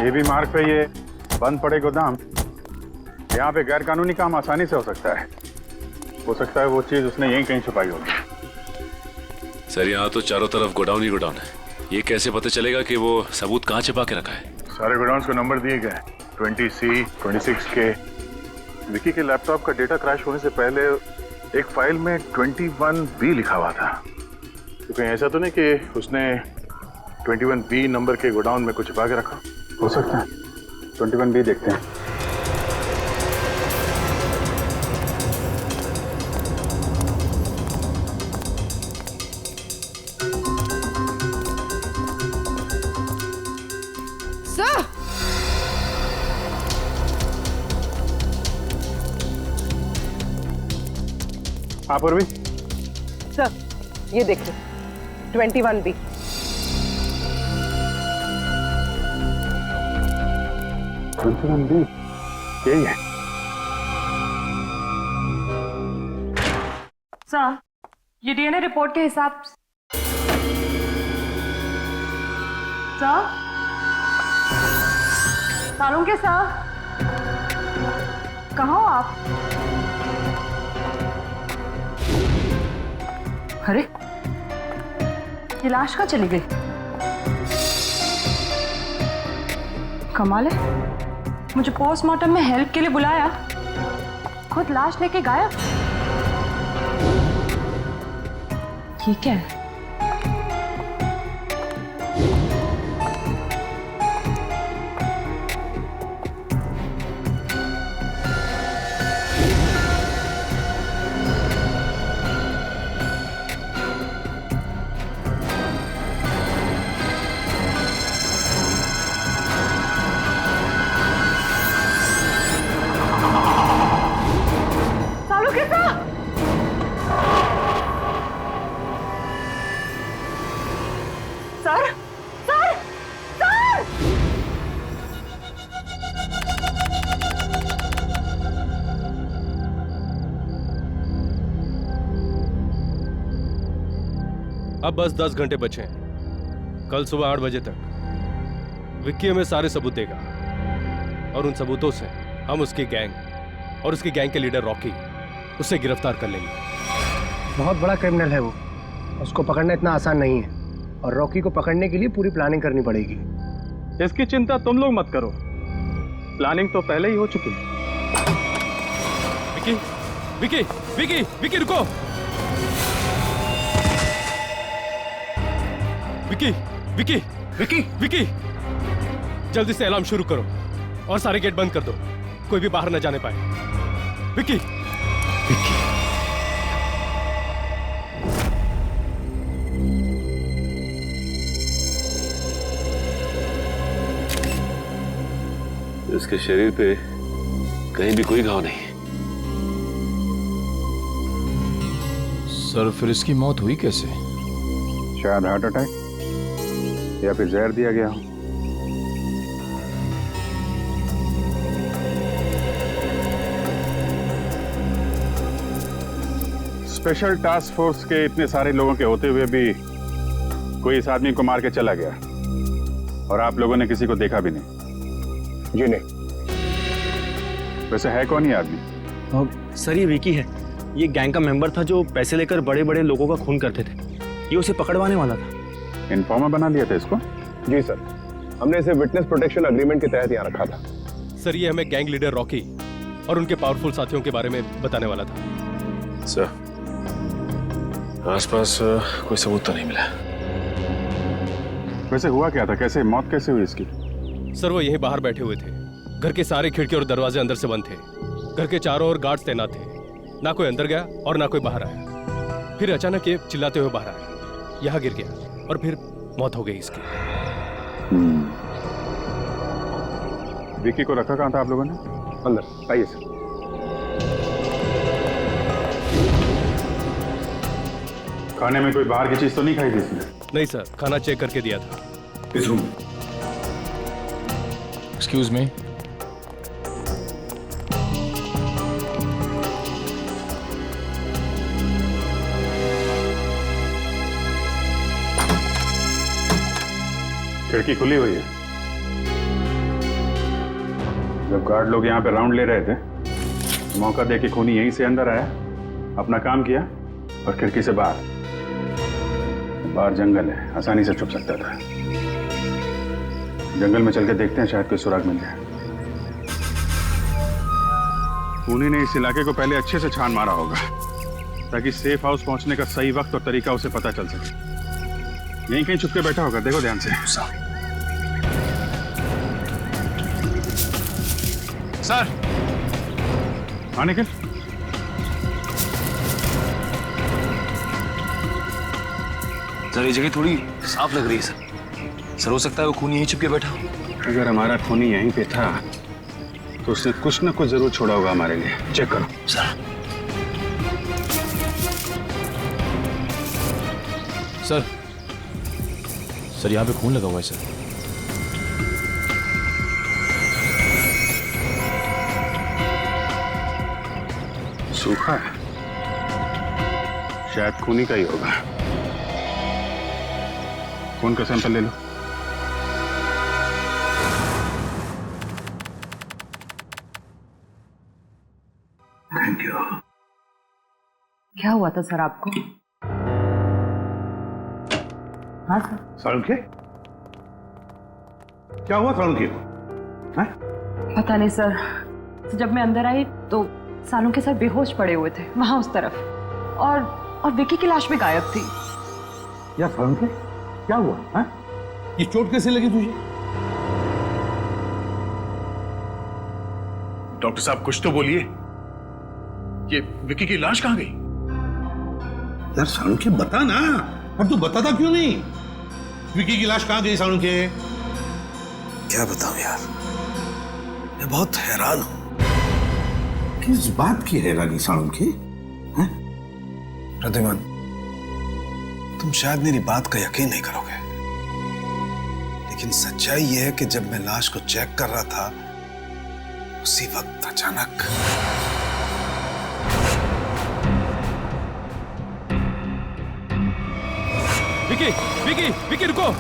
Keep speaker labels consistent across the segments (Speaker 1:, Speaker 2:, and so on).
Speaker 1: ये भी मार्ग पे ये बंद पड़े गोदाम, यहाँ पे गैर कानूनी काम आसानी से हो सकता है। हो सकता है वो चीज उसने यहीं कहीं छुपाई होगी।
Speaker 2: सर यहाँ तो चारों तरफ गोडाउन ही गोडाउन है, ये कैसे पता चलेगा कि वो सबूत कहाँ छिपा के रखा है?
Speaker 1: सारे गोडाउन्स को नंबर दिए गए, 20C, 26K। विकी के लैपटॉप का डेटा क्रैश होने से पहले एक फाइल में 21B लिखा हुआ था। तो कहीं ऐसा तो नहीं कि उसने 21B नंबर के गोडाउन में कुछ छिपा के रखा? हो सकता है। 21B देखते हैं।
Speaker 3: सर,
Speaker 1: हाँ पूर्वी,
Speaker 3: सर ये देखिए 21B।
Speaker 1: 21B यही है।
Speaker 4: सर, ये डीएनए रिपोर्ट के हिसाब सर, सालुंके सर, कहाँ हो आप? अरे, ये लाश कहाँ चली गई? कमाल है, मुझे पोस्टमार्टम में हेल्प के लिए बुलाया, खुद लाश लेके गायब। ये क्या है? Sir, sir, sir!
Speaker 5: अब बस 10 घंटे बचे हैं। कल सुबह 8 बजे तक विक्की हमें सारे सबूत देगा और उन सबूतों से हम उसकी गैंग और उसकी गैंग के लीडर रॉकी उसे गिरफ्तार कर लेंगे।
Speaker 6: बहुत बड़ा क्रिमिनल है वो, उसको पकड़ना इतना आसान नहीं है और रॉकी को पकड़ने के लिए पूरी प्लानिंग करनी पड़ेगी।
Speaker 7: इसकी चिंता तुम लोग मत करो, प्लानिंग तो पहले ही हो चुकी है।
Speaker 5: विक्की, विक्की, विक्की, विक्की रुको! विक्की, विक्की, विक्की, विक्की! जल्दी से अलार्म शुरू करो और सारे गेट बंद कर दो, कोई भी बाहर न जाने पाए। विक्की, विक्की।
Speaker 2: इसके शरीर पे कहीं भी कोई घाव नहीं।
Speaker 8: सर फिर इसकी मौत हुई कैसे?
Speaker 1: शायद हार्ट अटैक या फिर जहर दिया गया हो। स्पेशल टास्क फोर्स के इतने सारे लोगों के होते हुए भी कोई इस आदमी को मार के चला गया और आप लोगों ने किसी को देखा भी नहीं।
Speaker 6: जी नहीं।
Speaker 1: वैसे है कौन ये आदमी?
Speaker 9: सर ये विकी है, ये गैंग का मेंबर था जो पैसे लेकर बड़े बड़े लोगों का खून करते थे। ये उसे पकड़वाने वाला था।
Speaker 1: इन्फॉर्मर बना लिया था इसको?
Speaker 6: जी सर, हमने इसे विटनेस प्रोटेक्शन एग्रीमेंट के तहत यहाँ रखा था।
Speaker 5: सर ये हमें गैंग लीडर रॉकी और उनके पावरफुल साथियों के बारे में बताने वाला था।
Speaker 2: सर, आसपास कोई सबूत तो नहीं मिला।
Speaker 1: वैसे हुआ क्या था, कैसे मौत कैसे हुई इसकी?
Speaker 5: सर वो यहीं बाहर बैठे हुए थे, घर के सारे खिड़की और दरवाजे अंदर से बंद थे, घर के चारों ओर गार्ड्स तैनात थे, ना कोई अंदर गया और ना कोई बाहर आया। फिर अचानक ये चिल्लाते हुए बाहर आया, यहाँ गिर गया और फिर मौत हो गई इसकी।
Speaker 1: विकी को रखा कहाँ था आप लोगों ने?
Speaker 6: अंदर आइए सर।
Speaker 1: खाने में कोई बाहर की चीज तो नहीं खाई थी इसने?
Speaker 5: नहीं सर, खाना चेक करके दिया था।
Speaker 1: इस रूम।
Speaker 8: Excuse me.
Speaker 1: खिड़की खुली हुई है। जब गार्ड लोग यहाँ पे राउंड ले रहे थे, मौका देके खूनी यहीं से अंदर आया, अपना काम किया और खिड़की से बाहर जंगल है, आसानी से छुप सकता था। जंगल में चल के देखते हैं, शायद कोई सुराग मिल जाए। खूनी ने इस इलाके को पहले अच्छे से छान मारा होगा ताकि सेफ हाउस पहुंचने का सही वक्त और तरीका उसे पता चल सके। यहीं कहीं छुप के बैठा होगा, देखो ध्यान से। सर, हाँ निखिल।
Speaker 8: सर ये जगह थोड़ी साफ लग रही है सर। सर हो सकता है वो खूनी यहीं छुप के बैठा हो।
Speaker 1: अगर हमारा खूनी यहीं पे था तो उसने कुछ ना कुछ जरूर छोड़ा होगा हमारे लिए। चेक करो
Speaker 8: सर। सर सर यहाँ पे खून लगा हुआ है सर।
Speaker 1: सूखा है, शायद खूनी का ही होगा। खून का सैंपल ले लो। Thank you.
Speaker 4: क्या हुआ था सर आपको? हाँ सर।
Speaker 1: सालुंखे, क्या हुआ सालुंखे को?
Speaker 4: पता नहीं सर, जब मैं अंदर आई तो सालुंखे सर बेहोश पड़े हुए थे वहां उस तरफ, और विकी की लाश भी गायब थी।
Speaker 1: यार सालुंखे, क्या हुआ? हा? ये चोट कैसे लगी तुझे? डॉक्टर साहब कुछ तो बोलिए, ये विकी की लाश कहां गई?
Speaker 10: यार सालुंखे बता ना, और तू बताता क्यों नहीं? विकी की लाश कहां गई सालुंखे?
Speaker 11: क्या बताऊं यार, मैं बहुत हैरान हूं।
Speaker 10: किस बात की हैरानी सालुंखे?
Speaker 11: प्रद्युमन, तुम शायद मेरी बात का यकीन नहीं करोगे, लेकिन सच्चाई यह है कि जब मैं लाश को चेक कर रहा था, उसी वक्त अचानक
Speaker 5: विकी, विकी, विकी रुको।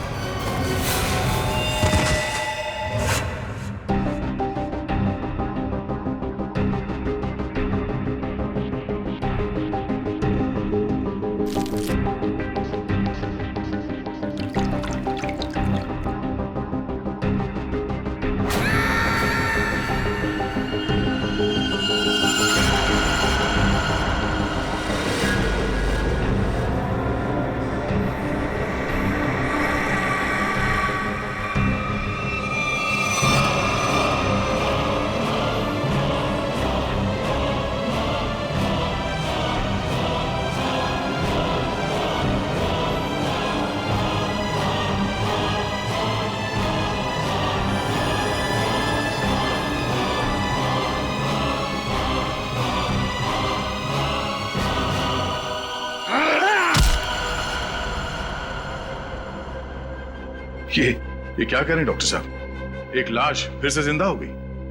Speaker 1: ये क्या करें डॉक्टर साहब? एक लाश फिर से जिंदा हो गई।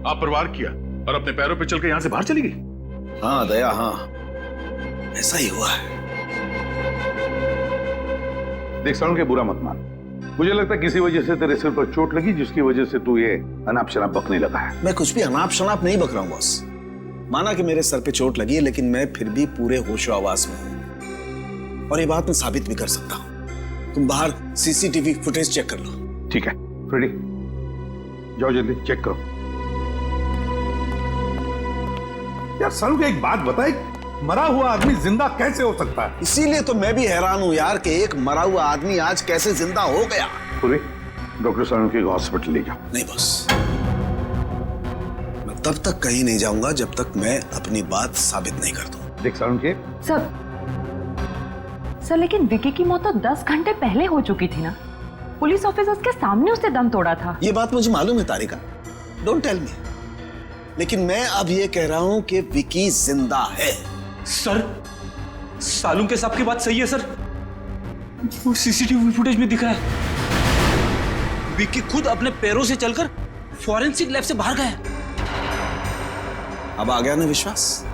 Speaker 1: आप प्रवार किया और अपने पैरों पे चल के यहां से बाहर चली गई।
Speaker 11: हाँ दया, हाँ ऐसा ही हुआ है।
Speaker 10: देख सालुंखे, बुरा मत मान। मुझे लगता है किसी वजह से तेरे सिर पर चोट लगी, जिसकी वजह से तू ये अनाप शनाप बकने लगा है।
Speaker 11: मैं कुछ भी अनाप शनाप नहीं बक रहा हूं बॉस। माना कि मेरे सर पे चोट लगी है, लेकिन मैं फिर भी पूरे होशो आवाज में हूं, और ये बात मैं साबित भी कर सकता हूं। तुम बाहर सीसीटीवी फुटेज चेक कर लो।
Speaker 10: ठीक है फ्रेडी, जाओ जल्दी चेक करो। यार सालुंखे, एक बात बता, एक मरा हुआ आदमी जिंदा कैसे हो सकता है?
Speaker 11: इसीलिए तो मैं भी हैरान हूं यार कि एक मरा हुआ आदमी आज कैसे जिंदा हो गया।
Speaker 10: पूरी डॉक्टर सालुंखे को हॉस्पिटल ले जाओ।
Speaker 11: नहीं बॉस, मैं तब तक कहीं नहीं जाऊंगा जब तक मैं अपनी बात साबित नहीं कर दूं।
Speaker 10: देख सालुंखे,
Speaker 4: सर लेकिन विकी की मौत तो 10 घंटे पहले हो चुकी थी ना। पुलिस ऑफिसर्स के सामने उसने दम तोड़ा था।
Speaker 11: ये बात मुझे मालूम है तारिका, डोंट टेल मी, लेकिन मैं अब ये कह रहा हूं कि विकी जिंदा है।
Speaker 9: सर, सालुंखे साहब की बात सही है सर, वो सीसीटीवी फुटेज में दिखा है। विकी खुद अपने पैरों से चलकर फॉरेंसिक लैब से बाहर गया।
Speaker 11: अब आ गया ना विश्वास?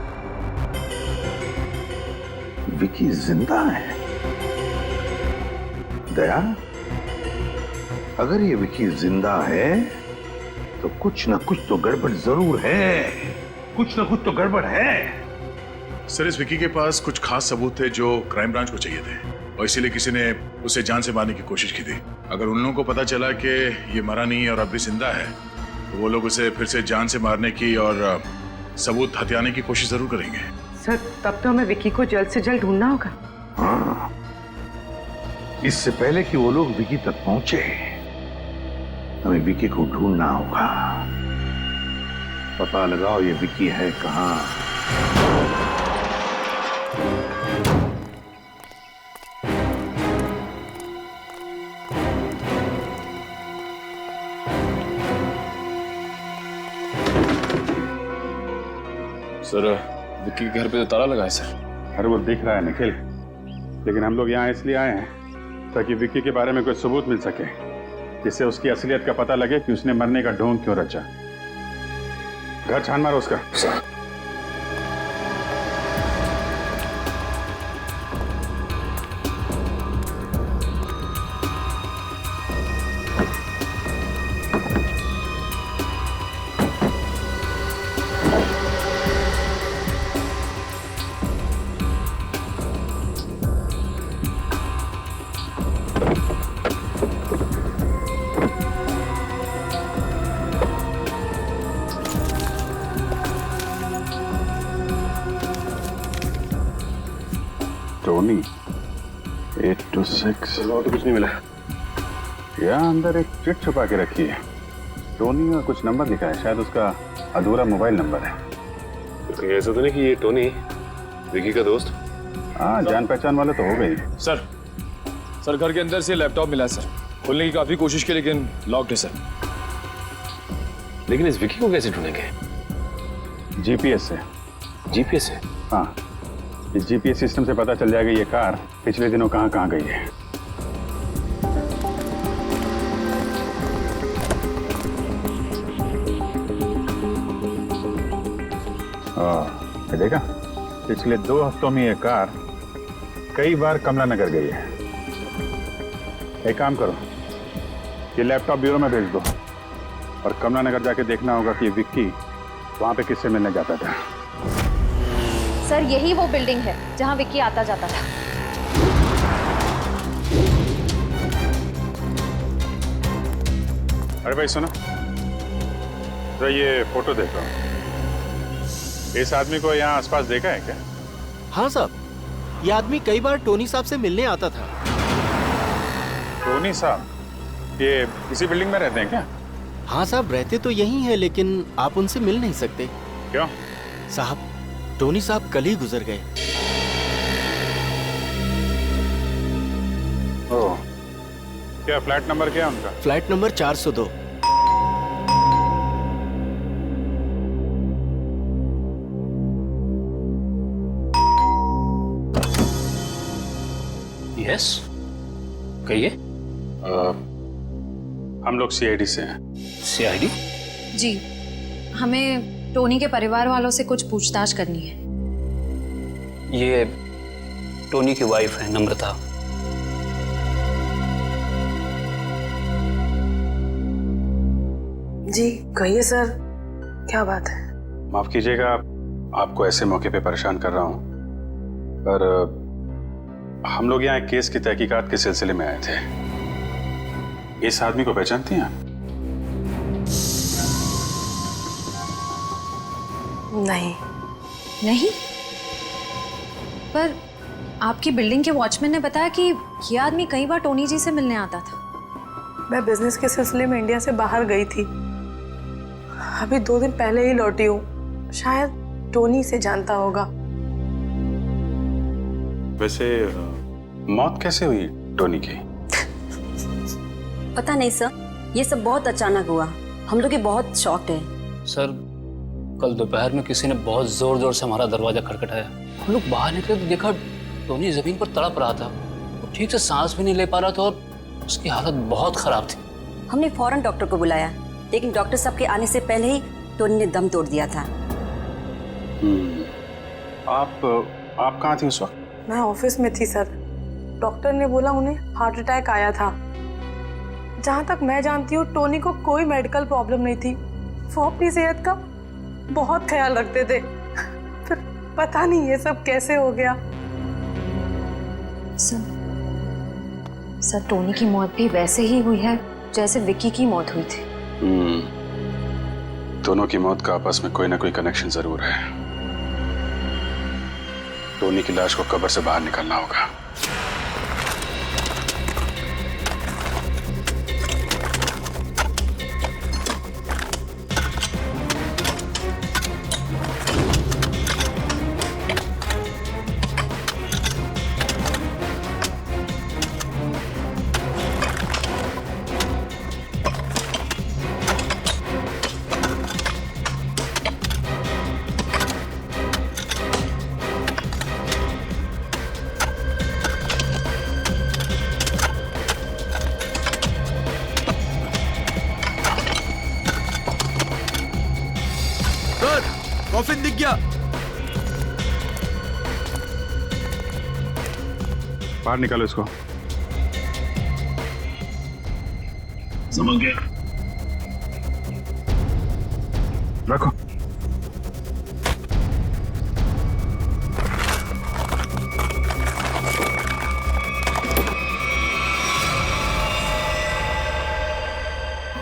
Speaker 10: विकी जिंदा है? दया, अगर ये विकी जिंदा है तो कुछ ना कुछ तो गड़बड़ जरूर है, कुछ ना कुछ तो गड़बड़ है।
Speaker 1: सर, इस विकी के पास कुछ खास सबूत थे जो क्राइम ब्रांच को चाहिए थे, और इसीलिए किसी ने उसे जान से मारने की कोशिश की थी। अगर उन लोगों को पता चला कि ये मरा नहीं है और अब भी जिंदा है, तो वो लोग उसे फिर से जान से मारने की और सबूत हथियाने की कोशिश जरूर करेंगे।
Speaker 3: सर, तब तो हमें विकी को जल्द से जल्द ढूंढना होगा।
Speaker 10: हाँ, इससे पहले कि वो लोग विकी तक पहुंचे, हमें विकी को ढूंढना होगा। पता लगाओ ये विकी है कहाँ।
Speaker 8: सर, विक्की के घर पे तो ताला लगा है सर।
Speaker 12: अरे वो दिख रहा है निखिल, लेकिन हम लोग यहाँ इसलिए आए हैं ताकि विक्की के बारे में कोई सबूत मिल सके, जिससे उसकी असलियत का पता लगे कि उसने मरने का ढोंग क्यों रचा। घर छान मारो उसका।
Speaker 8: सर।
Speaker 12: टोनी 826
Speaker 8: और तो कुछ नहीं मिला।
Speaker 12: यहाँ अंदर एक चिट छुपा के रखी है। टोनी का कुछ नंबर लिखा है, शायद उसका अधूरा मोबाइल नंबर है।
Speaker 2: तो कहीं ऐसा तो नहीं कि ये टोनी विकी का दोस्त?
Speaker 12: हाँ, जान पहचान वाले तो हो गई।
Speaker 8: सर घर के अंदर से लैपटॉप मिला है सर। खोलने की काफी कोशिश की लेकिन लॉक्ड है सर।
Speaker 2: लेकिन इस विकी को कैसे ढूंढेंगे?
Speaker 12: जीपीएस से।
Speaker 2: जीपीएस से?
Speaker 12: हाँ, इस जीपीएस सिस्टम से पता चल जाएगा ये कार पिछले दिनों कहाँ कहाँ गई है। ये देखा, पिछले 2 हफ्तों में ये कार कई बार कमला नगर गई है। एक काम करो, ये लैपटॉप ब्यूरो में भेज दो और कमला नगर जाके देखना होगा कि विक्की वहां पे किससे मिलने जाता था।
Speaker 13: सर, यही वो बिल्डिंग है जहां विक्की आता जाता था।
Speaker 12: अरे भाई सुनो, तो ये फोटो देखो। इस आदमी को यहाँ आसपास देखा है क्या?
Speaker 14: हाँ साहब, ये आदमी कई बार टोनी साहब से मिलने आता था।
Speaker 12: टोनी साहब ये इसी बिल्डिंग में रहते हैं क्या?
Speaker 14: हाँ साहब, रहते तो यही है लेकिन आप उनसे मिल नहीं सकते।
Speaker 12: क्यों?
Speaker 14: साहब, टोनी साहब कल ही गुजर गए।
Speaker 12: ओह, क्या फ्लैट नंबर क्या है उनका?
Speaker 14: Flat number 402।
Speaker 9: यस, कहिए।
Speaker 12: हम लोग सीआईडी से हैं।
Speaker 9: सीआईडी?
Speaker 13: जी, हमें टोनी के परिवार वालों से कुछ पूछताछ करनी है।
Speaker 9: ये टोनी की वाइफ है नम्रता।
Speaker 3: जी कहिए सर, क्या बात है?
Speaker 12: माफ कीजिएगा आपको ऐसे मौके पे परेशान कर रहा हूं, पर हम लोग यहाँ एक केस की तहकीकात के सिलसिले में आए थे। इस आदमी को पहचानती हैं?
Speaker 13: नहीं। नहीं? पर आपकी बिल्डिंग के वॉचमैन ने बताया कि ये आदमी कई बार टोनी जी से मिलने आता था।
Speaker 3: मैं बिजनेस के सिलसिले में इंडिया से बाहर गई थी, अभी 2 दिन पहले ही लौटी हूँ। शायद टोनी से जानता होगा।
Speaker 12: वैसे मौत कैसे हुई टोनी की?
Speaker 15: पता नहीं सर, ये सब बहुत अचानक हुआ। हम लोग बहुत शॉक्ड है।
Speaker 9: सर, कल दोपहर में किसी ने बहुत जोर जोर से हमारा दरवाजा खटखटाया। हम लोग बाहर निकले तो देखा टोनी जमीन पर तड़प रहा था। वो ठीक से सांस भी नहीं ले पा रहा था और उसकी हालत बहुत खराब थी।
Speaker 15: हमने फौरन डॉक्टर को बुलाया, लेकिन डॉक्टर साहब के आने से पहले ही टोनी ने दम तोड़ दिया था।
Speaker 12: आप कहाँ थी उस वक्त?
Speaker 3: मैं ऑफिस में थी सर। डॉक्टर ने बोला उन्हें हार्ट अटैक आया था। जहाँ तक मैं जानती हूँ टोनी को कोई मेडिकल प्रॉब्लम नहीं थी। वो अपनी सेहत का बहुत ख्याल रखते थे, फिर पता नहीं ये सब कैसे हो गया।
Speaker 13: सर टोनी की मौत भी वैसे ही हुई है जैसे विक्की की मौत हुई थी।
Speaker 2: दोनों की मौत का आपस में कोई ना कोई कनेक्शन जरूर है। टोनी की लाश को कब्र से बाहर निकालना होगा।
Speaker 16: कॉफिन दिख गया।
Speaker 12: बाहर निकालो इसको।
Speaker 1: समझ गया।
Speaker 12: रखो।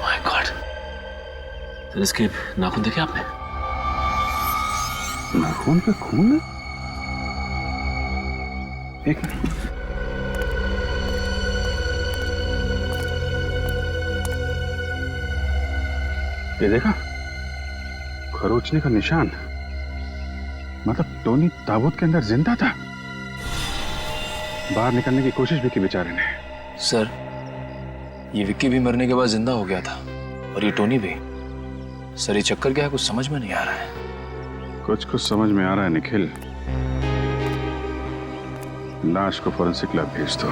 Speaker 8: माय गॉड, सर इसके नाखून देखे आपने?
Speaker 12: नाखून पे खून है? एक मिनट। ये देखा, खरोचने का निशान। मतलब टोनी ताबूत के अंदर जिंदा था। बाहर निकलने की कोशिश भी की बेचारे ने।
Speaker 8: सर ये विक्की भी मरने के बाद जिंदा हो गया था और ये टोनी भी। सर ये चक्कर क्या है, कुछ समझ में नहीं आ रहा है।
Speaker 12: कुछ समझ में आ रहा है निखिल। लाश को फोरेंसिक लैब भेज दो।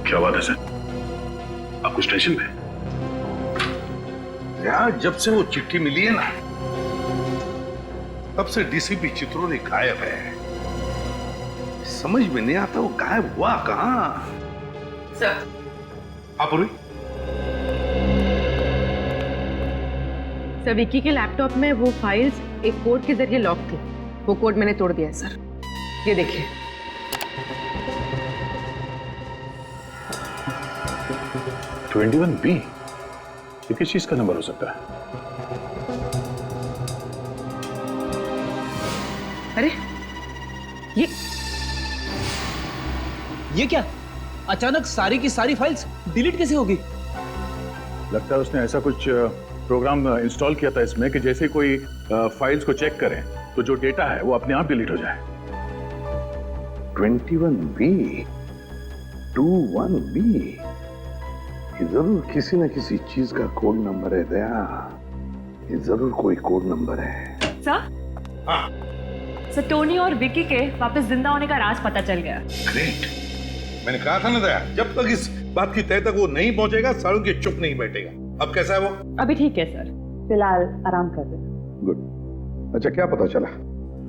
Speaker 1: क्या बात है सर? आप कुछ टेंशन में?
Speaker 10: यार जब से वो चिट्ठी मिली है ना, तब से डीसीपी चित्रोली गायब है। समझ में नहीं आता वो गायब हुआ कहां।
Speaker 3: सर
Speaker 10: आप
Speaker 4: सर विक्की के लैपटॉप में वो फाइल्स एक कोड के जरिए लॉक थी। वो कोड मैंने तोड़ दिया है सर, ये देखिए।
Speaker 1: B? ये किस चीज का नंबर हो सकता है?
Speaker 14: अरे ये क्या? अचानक सारी की सारी फाइल्स डिलीट कैसे होगी?
Speaker 1: लगता है उसने ऐसा कुछ प्रोग्राम इंस्टॉल किया था इसमें कि जैसे कोई फाइल्स को चेक करें तो जो डेटा है वो अपने आप डिलीट हो जाए।
Speaker 10: 21B, 21B, ये जरूर किसी न किसी चीज का कोड नंबर है दया। ये जरूर कोई कोड नंबर है।
Speaker 4: सर?
Speaker 10: हाँ।
Speaker 4: सर टोनी और विक्की के वापस जिंदा होने का राज पता चल गया।
Speaker 10: ग्रेट। मैंने कहा था ना दया, जब तक इस बात की तह तक वो नहीं पहुंचेगा सालों के चुप नहीं बैठेगा। अब कैसा है वो?
Speaker 4: अभी ठीक है सर, फिलहाल आराम कर रहे।
Speaker 10: गुड। अच्छा क्या पता चला?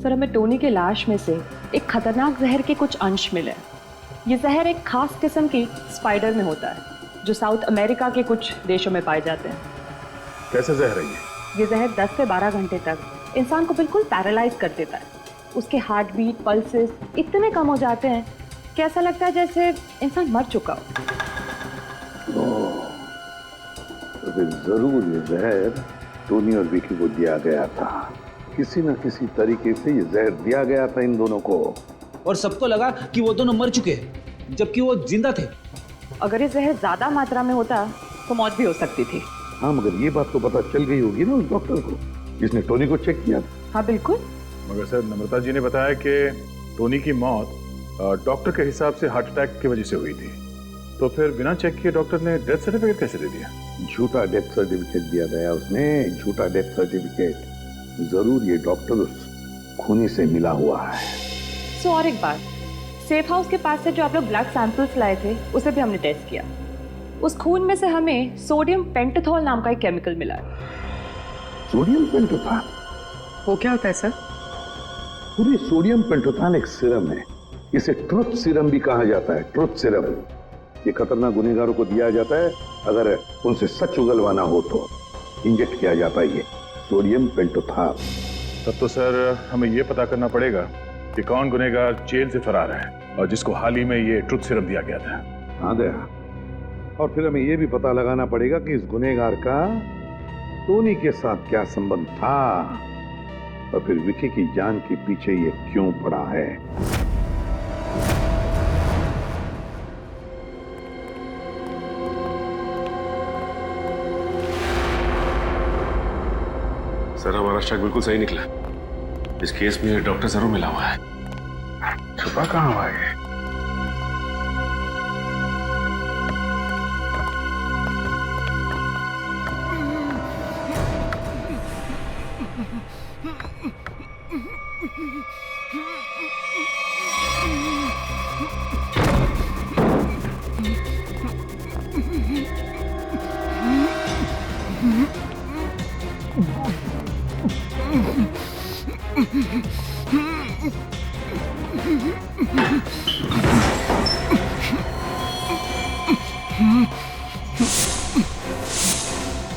Speaker 4: सर हमें टोनी के लाश में से एक खतरनाक जहर के कुछ अंश मिले। ये जहर एक खास किस्म की स्पाइडर में होता है जो साउथ अमेरिका के कुछ देशों में पाए जाते हैं।
Speaker 1: कैसे जहर है
Speaker 4: ये जहर 10 से 12 घंटे तक इंसान को बिल्कुल पैरालाइज कर देता है। उसके हार्ट बीट, पल्सेस इतने कम हो जाते हैं कि ऐसा लगता है जैसे इंसान मर चुका हो।
Speaker 10: तो फिर जरूर ये जहर टोनी और विकी को दिया गया था। किसी न किसी तरीके से ये जहर दिया गया था इन दोनों को।
Speaker 9: और सबको लगा कि वो दोनों मर चुके हैं जबकि वो जिंदा थे।
Speaker 4: अगर ये जहर ज्यादा मात्रा में होता तो मौत भी हो सकती थी।
Speaker 10: हाँ मगर ये बात तो पता चल गई होगी ना उस डॉक्टर को जिसने टोनी को चेक किया था।
Speaker 4: हाँ बिल्कुल।
Speaker 1: मगर सर नम्रता जी ने बताया कि टोनी की मौत डॉक्टर के हिसाब से हार्ट अटैक की वजह से हुई थी। तो फिर बिना चेक किए डॉक्टर ने डेथ सर्टिफिकेट कैसे दे दिया?
Speaker 10: झूठा डेथ सर्टिफिकेट दिया गया उसने, झूठा डेथ सर्टिफिकेट। जरूर ये डॉक्टर उस खूनी से मिला हुआ है।
Speaker 4: सो और एक बात, सेफ हाउस के पास से जो आप लोग ब्लड सैंपल्स लाए थे उसे भी हमने टेस्ट किया। उस खून में से हमें सोडियम पेंटाथॉल नाम का एक केमिकल मिला है।
Speaker 10: Sodium Pentothal?
Speaker 6: वो क्या होता है सर?
Speaker 10: पूरी सोडियम पेंटोथॉल एक सीरम है। इसे ट्रुथ सीरम भी कहा जाता है। ट्रुथ सीरम ये खतरनाक गुनहगारों को दिया जाता है, अगर उनसे सच उगलवाना हो तो इंजेक्ट किया जाता है ये सोडियम पेंटोथॉल।
Speaker 1: तब तो सर हमें ये पता करना पड़ेगा कि कौन गुनहगार जेल से फरार है और जिसको हाल ही में ये ट्रुथ सीरम दिया गया था।
Speaker 10: हाँ दया, और फिर हमें यह भी पता लगाना पड़ेगा कि इस गुनहगार का टोनी के साथ क्या संबंध था और फिर विकी की जान के पीछे ये क्यों पड़ा है।
Speaker 2: सर हमारा शक बिल्कुल सही निकला। इस केस में डॉक्टर जरूर मिला हुआ है।
Speaker 1: छुपा कहाँ हुआ है?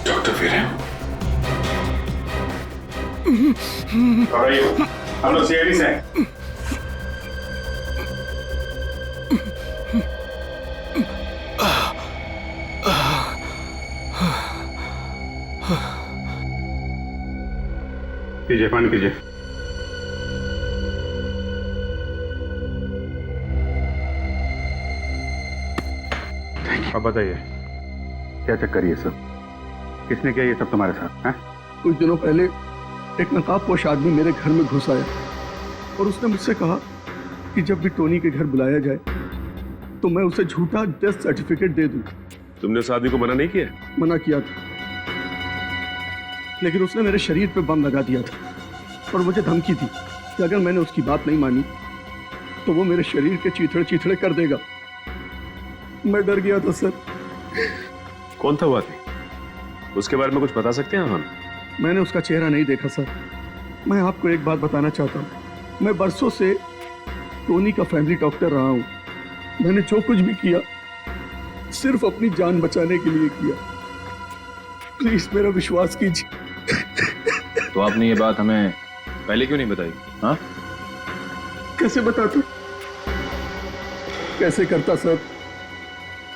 Speaker 2: डॉक्टर वीरेन,
Speaker 12: हम लोग सीआईडी से हैं। कीजिए, पानी कीजिए। अब बताइए क्या चक्कर ये सब? किसने किया ये सब तुम्हारे साथ? हैं?
Speaker 16: कुछ दिनों पहले एक नकाबपोश आदमी मेरे घर में घुस आया और उसने मुझसे कहा कि जब भी टोनी के घर बुलाया जाए तो मैं उसे झूठा डेथ सर्टिफिकेट दे दूं।
Speaker 2: तुमने उस आदमी को मना नहीं किया?
Speaker 16: मना किया था, लेकिन उसने मेरे शरीर पे बम लगा दिया था और मुझे धमकी दी कि अगर मैंने उसकी बात नहीं मानी तो वो मेरे शरीर के चीथड़े चीथड़े कर देगा। मैं डर गया था सर।
Speaker 2: कौन था वो आदमी? उसके बारे में कुछ बता सकते हैं हम?
Speaker 16: मैंने उसका चेहरा नहीं देखा सर। मैं आपको एक बात बताना चाहता हूँ, मैं बरसों से टोनी का फैमिली डॉक्टर रहा हूँ। मैंने जो कुछ भी किया सिर्फ अपनी जान बचाने के लिए किया। प्लीज मेरा विश्वास कीजिए।
Speaker 8: तो आपने ये बात हमें पहले क्यों नहीं बताई? हाँ,
Speaker 16: कैसे बताता, कैसे करता सर?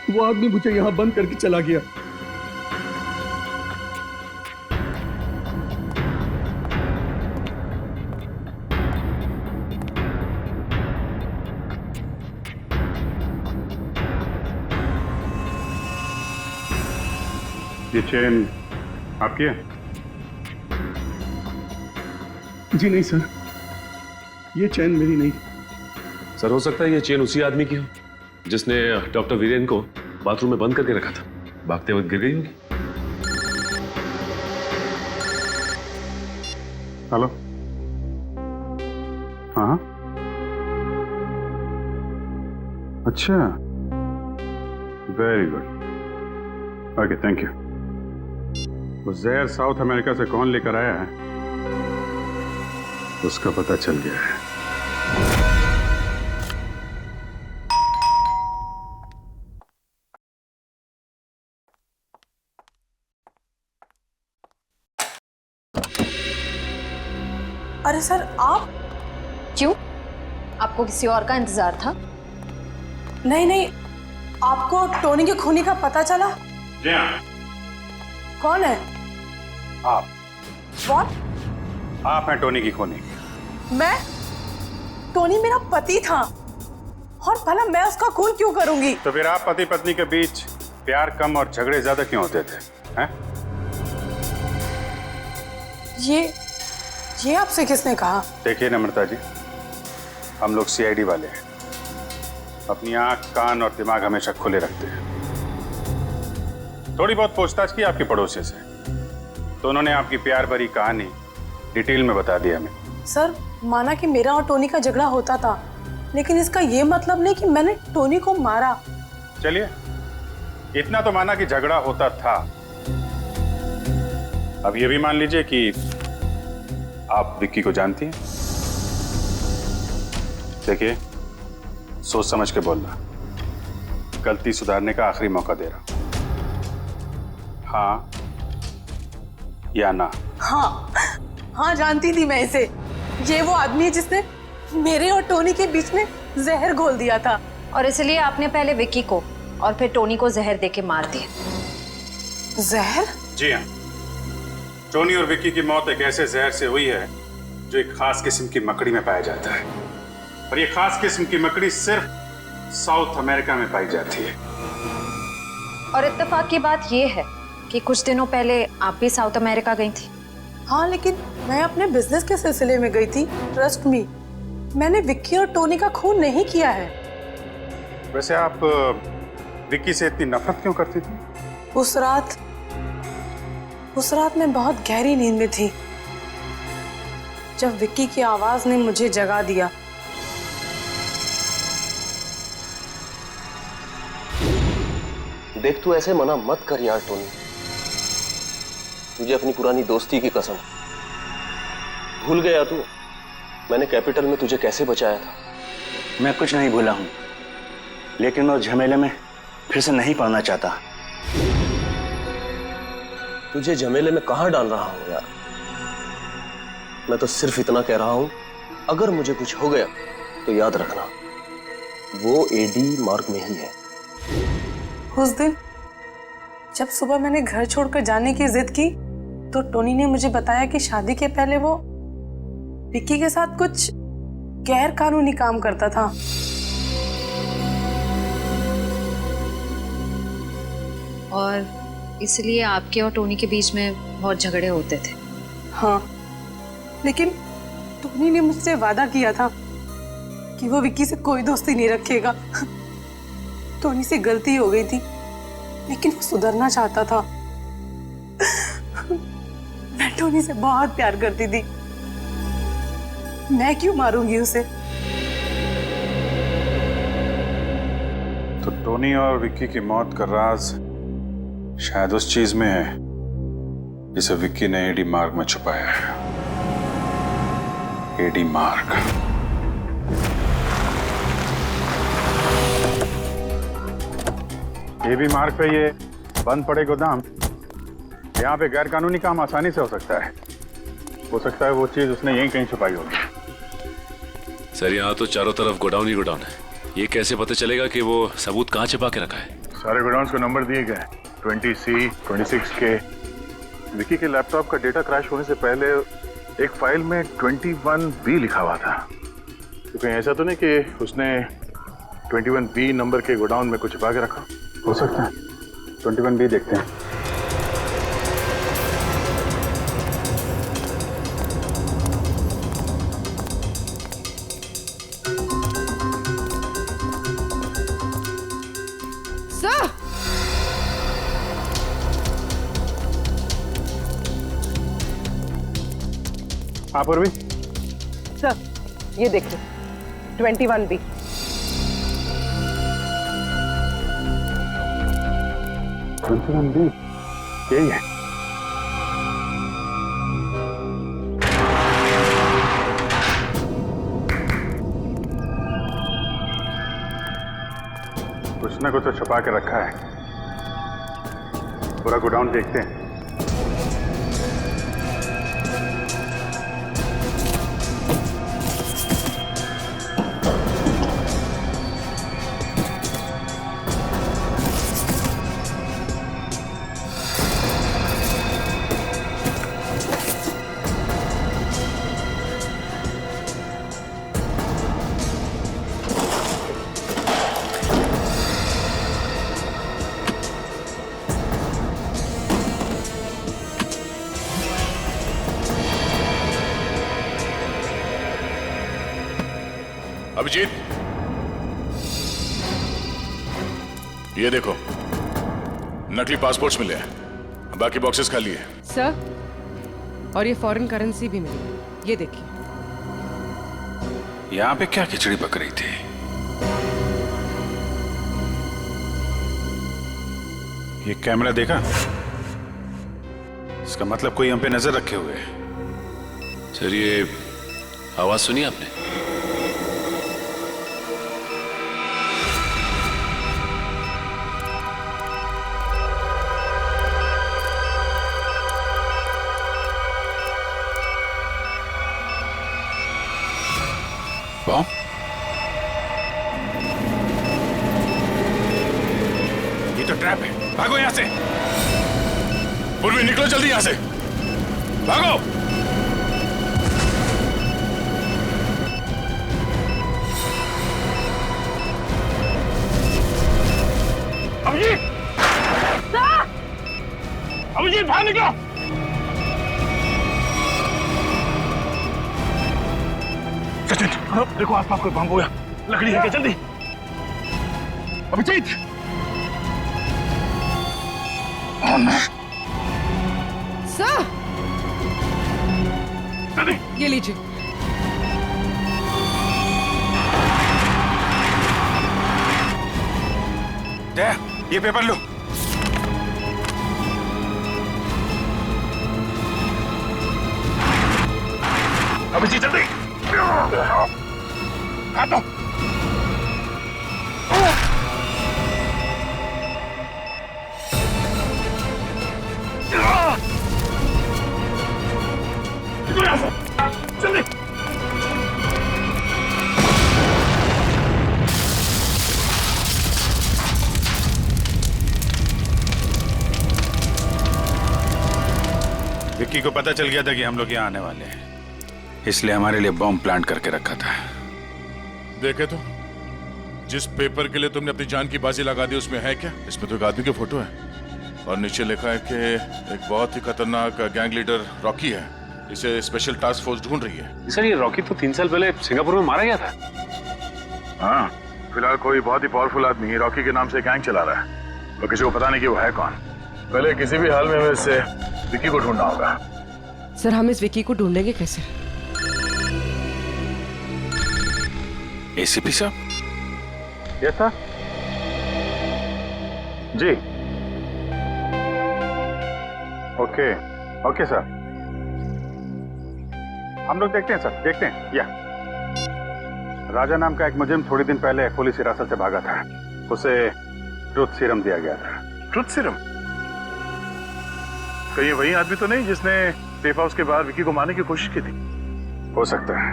Speaker 16: वो आदमी मुझे यहां बंद करके चला गया।
Speaker 12: ये चेन आपकी है?
Speaker 16: जी नहीं सर, ये चैन मेरी नहीं।
Speaker 2: सर हो सकता है ये चेन उसी आदमी की हो जिसने डॉक्टर वीरेन को बाथरूम में बंद करके रखा था। भागते वक्त गिर गई होगी।
Speaker 12: हेलो, हाँ, अच्छा, very good, okay, thank you. वो जहर साउथ अमेरिका से कौन लेकर आया है उसका पता चल गया है।
Speaker 3: अरे सर आप?
Speaker 13: क्यों? आपको किसी और का इंतजार था?
Speaker 3: नहीं नहीं, आपको टोनी के खूनी का पता चला?
Speaker 12: जी हाँ।
Speaker 3: कौन है
Speaker 12: आप?
Speaker 3: कौन?
Speaker 12: आप हैं टोनी की खूनी?
Speaker 3: मैं? टोनी मेरा पति था और भला मैं उसका खून क्यों करूंगी?
Speaker 12: तो फिर आप पति पत्नी के बीच प्यार कम और झगड़े ज्यादा क्यों होते थे? हैं?
Speaker 3: ये आपसे किसने कहा?
Speaker 12: देखिए नम्रता जी, हम लोग सीआईडी वाले हैं, अपनी आंख, कान और दिमाग हमेशा खुले रखते हैं। थोड़ी बहुत पूछताछ की आपके पड़ोसी से, तो उन्होंने आपकी प्यार भरी कहानी डिटेल में बता दी हमें।
Speaker 3: सर माना कि मेरा और टोनी का झगड़ा होता था, लेकिन इसका ये मतलब नहीं कि मैंने टोनी को मारा।
Speaker 12: चलिए, इतना तो माना कि झगड़ा होता था। अब ये भी मान लीजिए कि आप विक्की को जानती हैं। देखिए, सोच समझ के बोलना, गलती सुधारने का आखिरी मौका दे रहा हूं। हाँ या ना?
Speaker 3: हाँ हाँ, जानती थी मैं इसे। ये वो आदमी है जिसने मेरे और टोनी के बीच में जहर घोल दिया था।
Speaker 13: और इसलिए आपने पहले विक्की को और फिर टोनी को जहर देके मार दिया।
Speaker 3: जहर?
Speaker 12: जी हाँ, टोनी और विक्की की मौत एक ऐसे जहर से हुई है जो एक खास किस्म की मकड़ी में पाया जाता है, और ये खास किस्म की मकड़ी सिर्फ साउथ अमेरिका में पाई जाती है।
Speaker 13: और इत्तेफाक की बात ये है कि कुछ दिनों पहले आप भी साउथ अमेरिका गई थी।
Speaker 3: हाँ, लेकिन मैं अपने बिजनेस के सिलसिले में गई थी। ट्रस्ट मी, मैंने विक्की और टोनी का खून नहीं किया है।
Speaker 12: वैसे आप विक्की से इतनी नफरत क्यों करती थी?
Speaker 3: उस रात मैं बहुत गहरी नींद में थी जब विक्की की आवाज ने मुझे जगा दिया।
Speaker 17: देख, तू ऐसे मना मत कर यार टोनी। तुझे अपनी पुरानी दोस्ती की कसम, भूल गया तू मैंने कैपिटल में तुझे कैसे बचाया था?
Speaker 18: मैं कुछ नहीं भूला हूं, लेकिन मैं उस झमेले में फिर से नहीं पड़ना चाहता।
Speaker 17: तुझे झमेले में कहां डाल रहा हूं यार? मैं तो सिर्फ इतना कह रहा हूं, अगर मुझे कुछ हो गया तो याद रखना, वो एडी मार्ग में ही है।
Speaker 3: उस दिन जब सुबह मैंने घर छोड़कर जाने की जिद की तो टोनी ने मुझे बताया कि शादी के पहले वो विक्की के साथ कुछ गैर कानूनी काम करता था।
Speaker 13: और इसलिए आपके और टोनी के बीच में बहुत झगड़े होते थे।
Speaker 3: हाँ, लेकिन टोनी ने मुझसे वादा किया था कि वो विक्की से कोई दोस्ती नहीं रखेगा। टोनी से गलती हो गई थी, लेकिन वो सुधरना चाहता था। मैं टोनी से बहुत प्यार करती थी, मैं क्यों मारूंगी उसे?
Speaker 12: तो टोनी और विक्की की मौत का राज शायद उस चीज में है जिसे विक्की ने एडी मार्ग में छुपाया है। एडी मार्ग। एडी मार्ग पे ये बंद पड़े गोदाम, यहाँ पे गैर कानूनी काम आसानी से हो सकता है। हो सकता है वो चीज उसने यहीं कहीं छुपाई होगी।
Speaker 2: सर, यहाँ तो चारों तरफ गोडाउन ही गोडाउन है। ये कैसे पता चलेगा कि वो सबूत कहाँ छिपा के रखा है?
Speaker 1: सारे गोडाउन्स को नंबर दिए गए, 20C, 26K। विक्की के लैपटॉप का डेटा क्रैश होने से पहले एक फाइल में 21B लिखा हुआ था। तो कहीं ऐसा तो नहीं कि उसने 21B नंबर के गोडाउन में कुछ छिपा के रखा?
Speaker 12: हो सकता है। 21B देखते हैं।
Speaker 4: सर,
Speaker 12: हाँ पूर्वी।
Speaker 4: सर ये देखिए 21B।
Speaker 12: 21B यही है। कुछ ना कुछ तो छुपा के रखा है। पूरा गोडाउन देखते हैं।
Speaker 2: अभिजीत, ये देखो नकली पासपोर्ट्स मिले हैं, बाकी बॉक्सेस खाली है।
Speaker 19: सर, और ये फॉरेन करेंसी भी मिली, ये देखिए।
Speaker 12: यहाँ पे क्या खिचड़ी पक रही थी? ये कैमरा देखा? इसका मतलब कोई हम पे नजर रखे हुए है।
Speaker 2: सर ये आवाज सुनी आपने?
Speaker 12: बॉम्ब? ये तो ट्रैप है। भागो यहां से। पूर्वी निकलो जल्दी यहां से। भागो।
Speaker 1: अभिजीत! अभिजीत बाहर निकलो। सचिन देखो आसपास कोई बम होया। लकड़ी है क्या? जल्दी। अभिजीत!
Speaker 19: सर ये लीजिए।
Speaker 12: दे, ये पेपर लो।
Speaker 1: अभिजीत जल्दी। हाथों। जल्दी।
Speaker 12: विक्की को पता चल गया था कि हम लोग यहाँ आने वाले हैं, इसलिए हमारे लिए बॉम्ब प्लांट करके रखा था।
Speaker 1: देखे तो जिस पेपर के लिए तुमने अपनी जान की बाजी लगा दी उसमें है क्या? इसमें तो एक आदमी की फोटो है और नीचे लिखा है कि एक बहुत ही खतरनाक गैंग लीडर रॉकी है, इसे स्पेशल टास्क फोर्स ढूंढ रही है।
Speaker 2: सर ये रॉकी तो 3 साल पहले सिंगापुर में मारा गया था।
Speaker 1: हाँ, फिलहाल कोई बहुत ही पावरफुल आदमी रॉकी के नाम से गैंग चला रहा है और किसी को पता नहीं कि वो है कौन। पहले किसी भी हाल में हमें इससे विक्की को ढूंढना होगा।
Speaker 19: सर हम इस विक्की को ढूंढेंगे कैसे?
Speaker 12: एसीपी साहब?
Speaker 1: Yes sir. जी ओके ओके सर, हम लोग देखते हैं सर, देखते हैं। या राजा नाम का एक मुजरिम थोड़ी दिन पहले पुलिस हिरासत से भागा था, उसे ट्रुथ सीरम दिया गया था। Truth serum? कहीं वही आदमी तो नहीं जिसने सेफ हाउस के बाहर विक्की को मारने की कोशिश की थी? हो सकता है,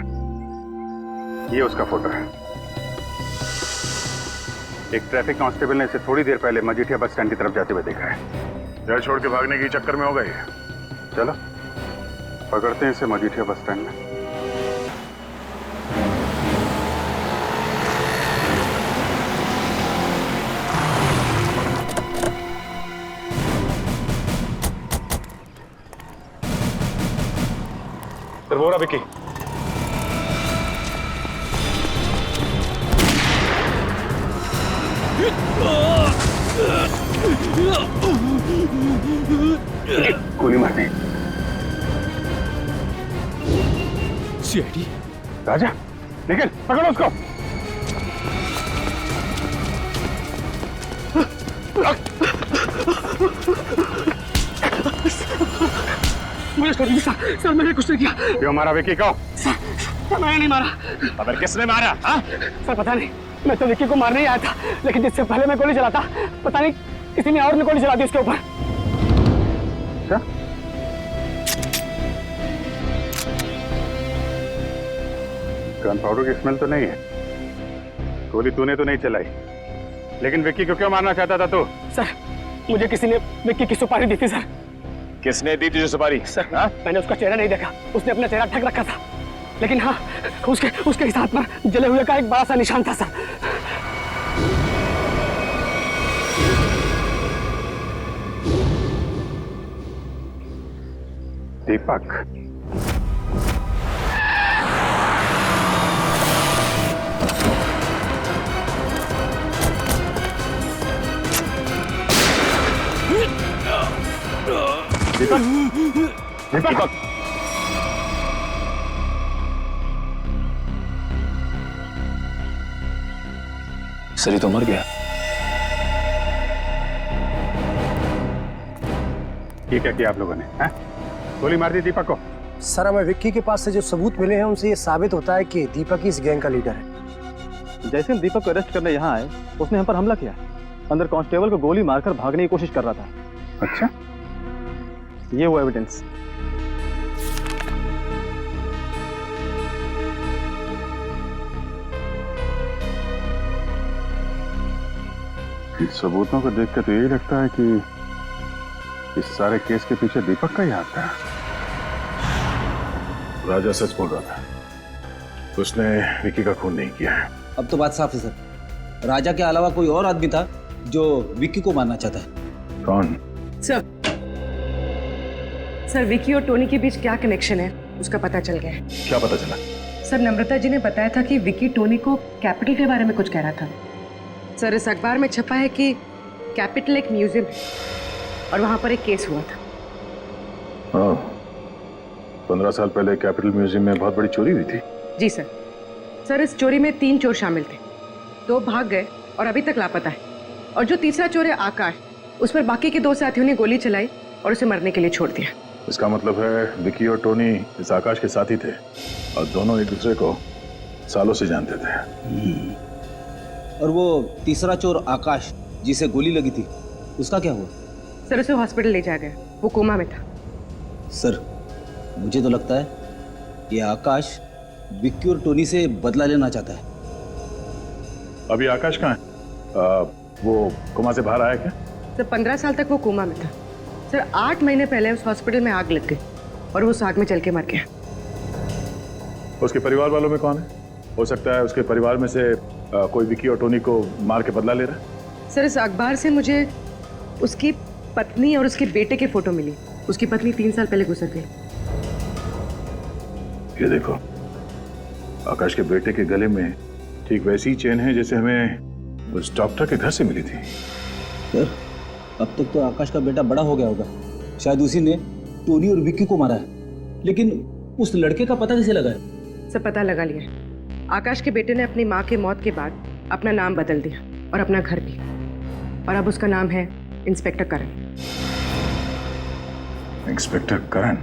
Speaker 1: ये उसका फोटो है। एक ट्रैफिक कांस्टेबल ने इसे थोड़ी देर पहले मजीठिया बस स्टैंड की तरफ जाते हुए देखा है। घर छोड़ के भागने के चक्कर में हो गए। चलो पकड़ते हैं इसे मजीठिया बस स्टैंड में।
Speaker 12: सर वो रहा विक्की।
Speaker 1: गोली मार दी।
Speaker 5: सीआईडी
Speaker 1: राजा निकल, पकड़ो उसको।
Speaker 6: मुझे छोड़ दीजिए सर, सर मैंने कुछ नहीं किया।
Speaker 1: क्यों मारा विक्की को?
Speaker 6: सर मैंने नहीं मारा।
Speaker 1: अबे किसने मारा? हाँ?
Speaker 6: सर पता नहीं, मैं तो विक्की को मारने ही आया था, लेकिन जिससे पहले मैं गोली चलाता पता नहीं किसी ने और ने गोली चला दी उसके ऊपर।
Speaker 1: अच्छा? गन पाउडर की स्मेल तो नहीं है, गोली तूने तो नहीं चलाई, लेकिन विक्की को क्यों मारना चाहता था तू?
Speaker 6: सर मुझे किसी ने विक्की की सुपारी दी थी सर।
Speaker 1: किसने दी तुझे सुपारी?
Speaker 6: सर मैंने उसका चेहरा नहीं देखा, उसने अपना चेहरा ढक रखा था, लेकिन हाँ उसके हाथ पर जले हुए का एक बड़ा सा निशान था सर।
Speaker 1: दीपक, दीपक,
Speaker 8: सर ये तो मर गया।
Speaker 12: ये क्या किया आप लोगों ने? हैं? गोली मार दी दीपक को?
Speaker 6: सर हमें विक्की के पास से जो सबूत मिले हैं उनसे ये साबित होता है कि दीपक ही इस गैंग का लीडर है।
Speaker 7: जैसे हम दीपक को अरेस्ट करने यहाँ आए, उसने हम पर हमला किया। अंदर कांस्टेबल को गोली मारकर भागने की कोशिश कर रहा था।
Speaker 12: अच्छा,
Speaker 7: ये वो एविडेंस।
Speaker 1: इन सबूतों को देख कर तो यही लगता है कि इस सारे केस के पीछे दीपक का ही हाथ था। राजा सच बोल रहा था, उसने विक्की का खून नहीं किया है।
Speaker 14: अब तो बात साफ है सर, राजा के अलावा कोई और आदमी था जो विक्की को मारना चाहता है।
Speaker 1: कौन?
Speaker 19: सर विक्की और टोनी के बीच क्या कनेक्शन है उसका पता चल गया है।
Speaker 1: क्या पता चला?
Speaker 19: सर नम्रता जी ने बताया था कि विक्की टोनी को कैपिटल के बारे में कुछ कह रहा था। सर इस अखबार में छपा है कि कैपिटल एक म्यूजियम है और वहां पर एक केस हुआ था।
Speaker 1: हाँ, 15 साल पहले कैपिटल म्यूजियम में बहुत बड़ी चोरी हुई थी।
Speaker 19: जी सर। सर इस चोरी में 3 चोर शामिल थे, 2 भाग गए और अभी तक लापता है। और जो तीसरा चोर है आकाश, उस पर बाकी के 2 साथियों ने गोली चलाई और उसे मरने के लिए छोड़ दिया।
Speaker 1: इसका मतलब है विक्की और टोनी इस आकाश के साथी थे और दोनों एक दूसरे को सालों से जानते थे।
Speaker 14: और वो तीसरा चोर आकाश जिसे गोली लगी थी, उसका क्या हुआ?
Speaker 19: सर उसे हॉस्पिटल ले जाया गया, वो कोमा में था।
Speaker 14: सर मुझे तो लगता है ये आकाश विक्की और टोनी से बदला लेना चाहता है।
Speaker 1: अभी आकाश कहाँ है? वो कोमा से बाहर आया क्या?
Speaker 19: सर 15 साल तक वो कोमा में था। सर 8 महीने पहले उस हॉस्पिटल में आग लग गई और वो उस आग में जल के मर गया।
Speaker 1: उसके परिवार वालों में कौन है? हो सकता है उसके परिवार में से कोई विक्की और टोनी को मार के बदला ले रहा है।
Speaker 19: सर इस अखबार से मुझे उसकी पत्नी और उसके बेटे के फोटो मिली। उसकी पत्नी 3 साल पहले गुजर गई।
Speaker 1: ये देखो, आकाश के बेटे के गले में ठीक वैसी चेन है जैसे हमें उस डॉक्टर के घर से मिली थी।
Speaker 14: सर अब तक तो आकाश का बेटा बड़ा हो गया होगा, शायद उसी ने टोनी और विक्की को मारा है। लेकिन उस लड़के का पता कैसे लगा है?
Speaker 19: सब पता लगा लिया है। आकाश के बेटे ने अपनी माँ के मौत के बाद अपना नाम बदल दिया और अपना घर भी, और अब उसका नाम है इंस्पेक्टर करण।
Speaker 1: इंस्पेक्टर करण?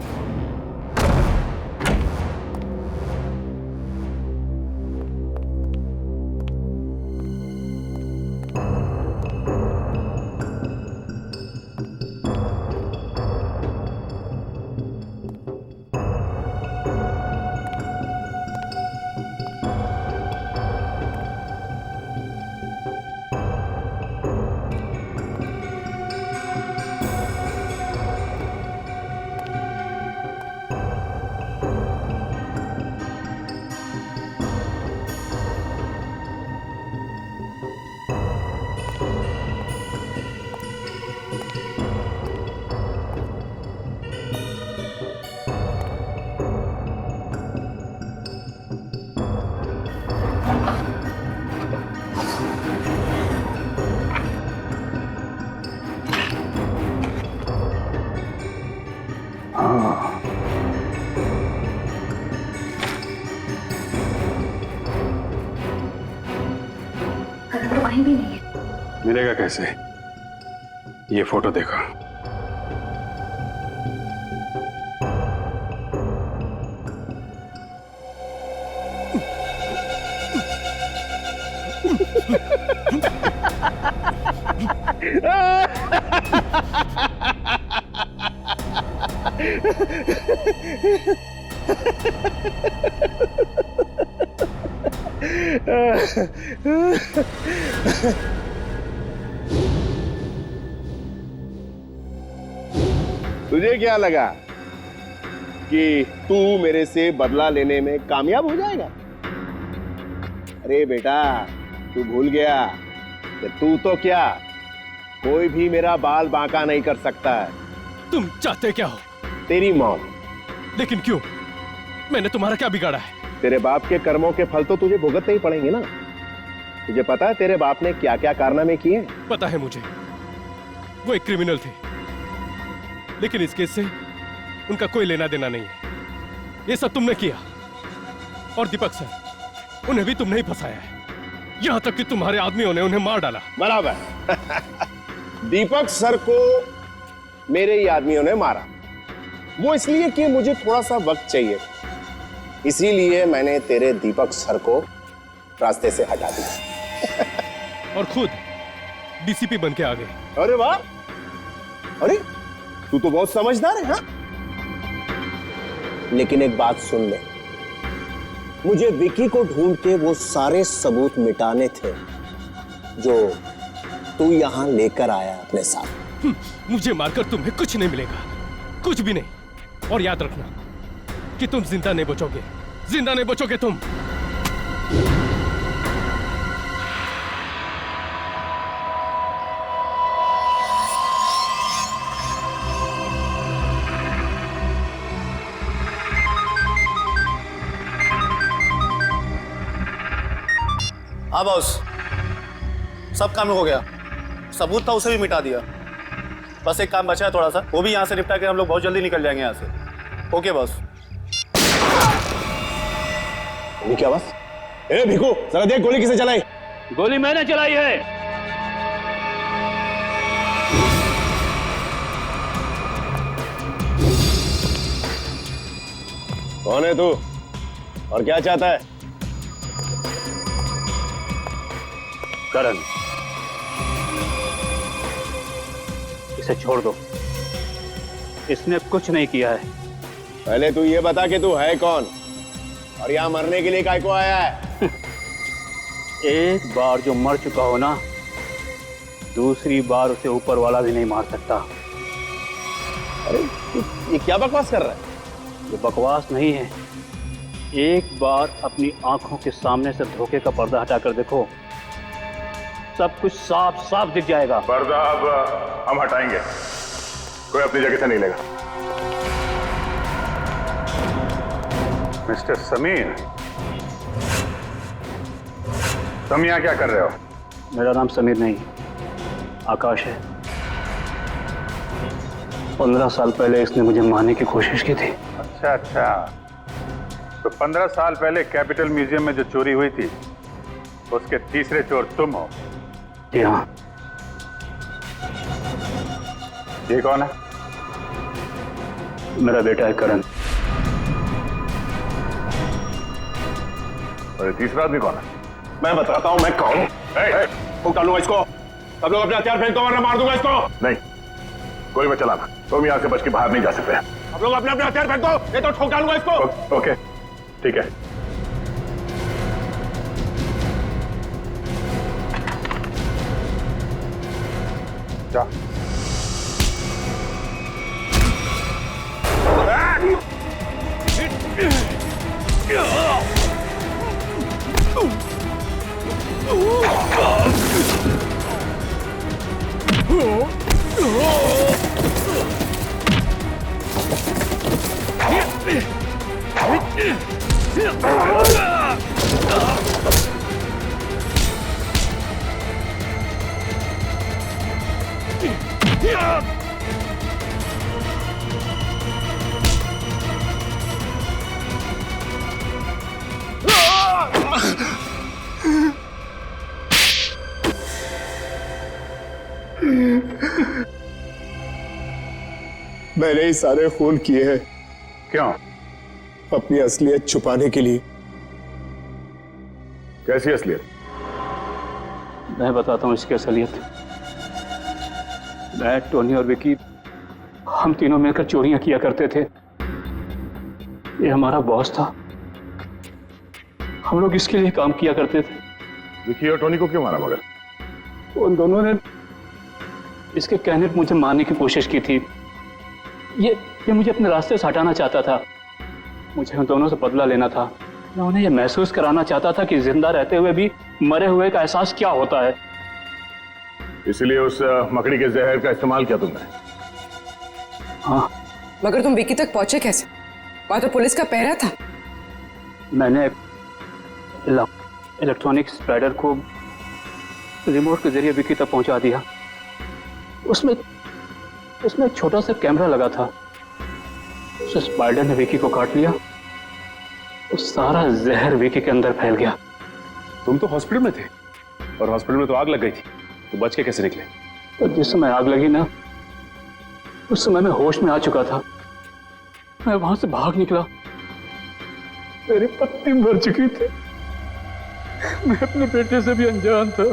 Speaker 19: भी नहीं है।
Speaker 12: मिलेगा कैसे? ये फोटो देखो।
Speaker 20: तुझे क्या लगा कि तू मेरे से बदला लेने में कामयाब हो जाएगा? अरे बेटा, तू भूल गया कि तू तो क्या, कोई भी मेरा बाल बांका नहीं कर सकता है।
Speaker 5: तुम चाहते क्या हो?
Speaker 20: तेरी मौत।
Speaker 5: लेकिन क्यों? मैंने तुम्हारा क्या बिगाड़ा है?
Speaker 20: तेरे बाप के कर्मों के फल तो तुझे भुगतने ही पड़ेंगे ना। तुझे पता है तेरे बाप ने क्या क्या कारनामे किए?
Speaker 5: पता है मुझे, वो एक क्रिमिनल थे, लेकिन इस केस से उनका कोई लेना देना नहीं है। ये सब तुमने किया, और दीपक सर, उन्हें भी तुमने ही फंसाया है। यहाँ तक कि तुम्हारे आदमियों ने उन्हें मार डाला।
Speaker 20: बराबर। दीपक सर को मेरे ही आदमियों ने मारा, वो इसलिए कि मुझे थोड़ा सा वक्त चाहिए, इसीलिए मैंने तेरे दीपक सर को रास्ते से हटा दिया।
Speaker 5: और खुद डीसीपी बन के आ गए।
Speaker 20: अरे वाह, अरे तू तो बहुत समझदार है। हाँ, लेकिन एक बात सुन ले, मुझे विकी को ढूंढ के वो सारे सबूत मिटाने थे जो तू यहां लेकर आया अपने साथ।
Speaker 5: मुझे मारकर तुम्हें कुछ नहीं मिलेगा, कुछ भी नहीं। और याद रखना कि तुम जिंदा नहीं बचोगे, जिंदा नहीं बचोगे तुम।
Speaker 11: हाँ बॉस, सब काम हो गया, सबूत था उसे भी मिटा दिया, बस एक काम बचा है थोड़ा सा, वो भी यहाँ से निपटा के हम लोग बहुत जल्दी निकल जाएंगे यहाँ से। Okay boss.
Speaker 20: ये क्या बस? ए भिखू, जरा देख गोली किसे चलाई?
Speaker 9: गोली मैंने चलाई है।
Speaker 20: कौन है तू और क्या चाहता है?
Speaker 18: करण, इसे छोड़ दो, इसने कुछ नहीं किया है।
Speaker 20: पहले तू ये बता कि तू है कौन और यहाँ मरने के लिए काय को आया है?
Speaker 18: एक बार जो मर चुका हो ना, दूसरी बार उसे ऊपर वाला भी नहीं मार सकता।
Speaker 20: अरे ये क्या बकवास कर रहा है?
Speaker 18: ये बकवास नहीं है, एक बार अपनी आंखों के सामने से धोखे का पर्दा हटाकर देखो, सब कुछ साफ साफ दिख जाएगा।
Speaker 1: पर्दा अब हम हटाएंगे, कोई अपनी जगह से नहीं लेगा। मिस्टर समीर, तुम यहाँ क्या कर रहे हो?
Speaker 18: मेरा नाम समीर नहीं, आकाश है। 15 साल पहले इसने मुझे मारने की कोशिश की थी।
Speaker 12: अच्छा अच्छा, तो 15 साल पहले कैपिटल म्यूजियम में जो चोरी हुई थी, उसके तीसरे चोर तुम हो?
Speaker 18: जी हाँ।
Speaker 12: ये कौन है?
Speaker 18: मेरा बेटा है करण।
Speaker 1: और ये तीसरा आदमी कौन है?
Speaker 20: मैं बताता हूँ मैं कौन हूँ। फूंक डालूंगा इसको, सब लोग अपने हथियार फेंक दो वरना मार दूंगा इसको।
Speaker 1: नहीं, कोई मत चलाना, तुम यहाँ से बच के बाहर नहीं जा सकते।
Speaker 20: आप लोग अपने अपने हथियार फेंक दो, ये तो ठोक डालूंगा इसको।
Speaker 1: ओके, ठीक है।
Speaker 12: जा।
Speaker 20: मैंने ही सारे खून किए हैं।
Speaker 1: क्यों?
Speaker 20: अपनी असलियत छुपाने के लिए।
Speaker 1: कैसी असलियत?
Speaker 18: मैं बताता हूँ इसकी असलियत। मैं, टोनी और विकी, हम तीनों मिलकर चोरियां किया करते थे। ये हमारा बॉस था, हम लोग इसके लिए काम किया करते थे।
Speaker 1: विकी और टोनी को क्यों मारा मगर?
Speaker 18: उन दोनों ने इसके कहने पर मुझे मारने की कोशिश की थी। ये मुझे अपने रास्ते से हटाना चाहता था। मुझे उन दोनों से बदला लेना था। मैं उन्हें यह महसूस कराना चाहता था कि जिंदा रहते हुए भी मरे हुए का एहसास क्या होता है।
Speaker 1: इसलिए उस मकड़ी के जहर का इस्तेमाल किया तुमने?
Speaker 18: हाँ।
Speaker 19: मगर तुम विकी तक पहुंचे कैसे? वहां तो पुलिस का पहरा था।
Speaker 18: मैंने इलेक्ट्रॉनिक स्प्रेडर को रिमोट के जरिए विकी तक पहुंचा दिया। उसमें एक छोटा सा कैमरा लगा था। उस स्पाइडर ने विकी को काट लिया। उस सारा जहर विकी के अंदर फैल गया।
Speaker 2: तुम तो हॉस्पिटल में थे। और हॉस्पिटल में तो आग लग गई थी, तो बच के कैसे निकले?
Speaker 18: तो जिस समय आग लगी ना, उस समय मैं होश में आ चुका था। मैं वहां से भाग निकला, मेरी पत्नी मर चुकी थी, मैं अपने बेटे से भी अनजान था।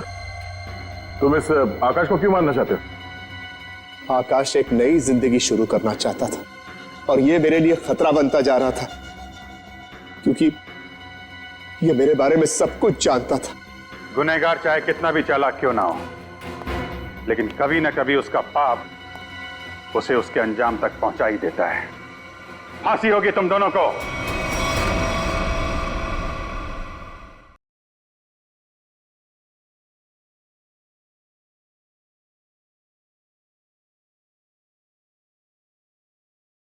Speaker 1: तुम इस आकाश को क्यों मारना चाहते हो?
Speaker 20: आकाश एक नई जिंदगी शुरू करना चाहता था और ये मेरे लिए खतरा बनता जा रहा था, क्योंकि ये मेरे बारे में सब कुछ जानता था।
Speaker 12: गुनहगार चाहे कितना भी चालाक क्यों ना हो, लेकिन कभी ना कभी उसका पाप उसे उसके अंजाम तक पहुंचा ही देता है। फांसी होगी तुम दोनों को।